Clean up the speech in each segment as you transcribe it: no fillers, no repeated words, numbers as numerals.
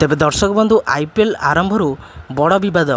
तेबे दर्शक बंधु आईपीएल आरंभ बड़ बद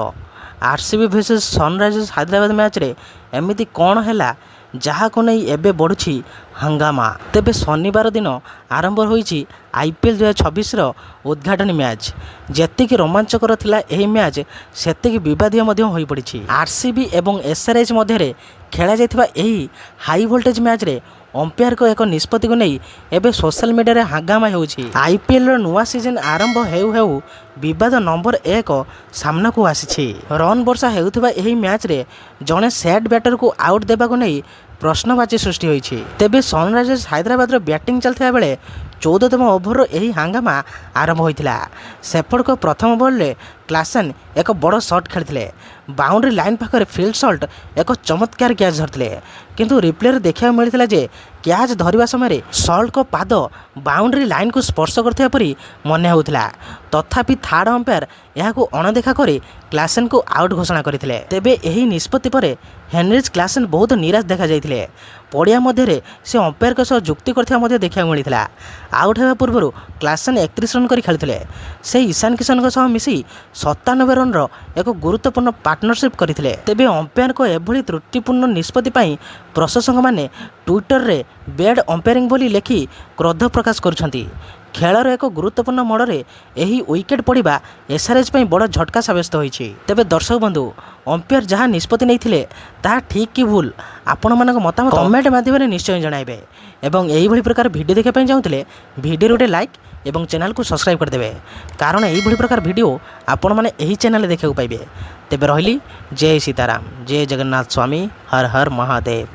RCB versus Sunrisers Hyderabad match रे एमिति कौन है जहाँ को नहीं एबे बढ़ुछि हंगामा। तेबे शनिवार दिन आरंभ होईछि आईपीएल 2026 रो उद्घाटन मैच। जेतिकी रोमांचकर थिला एही मैच सेतिकी विवादीय मध्य होई पड़िछि। आरसीबी एवं एसआरएच मध्य खेला जायथिबा एही हाई वोल्टेज मैच रे अंपायर को एक निष्पत्ति को नहीं एबे सोशल मीडिया रे हंगामा होउछि। आईपीएल रो नुआ सीजन आरंभ हेउ हेउ विवाद नंबर 1 सामना को आसीछि। रन वर्षा हेउथिबा एही मैच रे जणे सेट बैटर को आउट देबा को नहीं प्रश्नवाची सृष्टि होईछि। तेबे सनराइजर्स हैदराबाद रो बैटिंग चलथिबा बेले 14तम ओभर एही हंगामा आरंभ होइथिला। सेपड़ को प्रथम बॉल रे क्लासन एक बड़ शॉट खेलथिले। बाउंड्री लाइन पाखरे फील्ड शॉट एक चमत्कार कैच धरथिले, किंतु रिप्ले रे देखा मिलथिला जे कैच धरिबा समय शॉट को पाद बाउंड्री लाइन को स्पर्श करथिबा परी मने होउथिला। तथापि थर्ड अंपायर यहाकू अणदेखा करे क्लासन को आउट घोषणा करथिले। तेबे एही निष्पत्ति परे हेनरिच क्लासन बहुत निराश देखा जाइथिले। पड़िया मध्य से अंपायर के सह जुक्ति करथिबा मध्य देखा मिलथिला। आउट हेबा पूर्व क्लासन 31 रन करी खेलथिले। से ईशान किशन के सह मिसी 97 रन रो एक गुरुत्वपूर्ण पार्टनरशिप करथिले। तेबे अंपायर को एभली त्रुटिपूर्ण निष्पत्ति पई प्रशंसक माने ट्विटर रे बैड अंपायरिंग बोली लेखि क्रोध प्रकाश करुछंती। खेलर एक गुरुत्वपूर्ण मोड़े यही विकेट पड़ा एसआरएच बड़ झटका सब्यस्त होईछि। तेबे दर्शक बंधु अंपायर जहाँ निष्पत्ति नहीं ताहा ठीक कि भूल आपण मानक मतामत कमेंट माध्यम निश्चय जणाइबे। एवं यही प्रकार वीडियो देखा चाहूँगे वीडियो गोटे लाइक एवं चैनल को सब्सक्राइब करदेवे, कारण यही प्रकार वीडियो आपण मैंने यही चैनल देखा पाइबे। तेबे रहिली जय सीताराम, जय जगन्नाथ स्वामी, हर हर महादेव।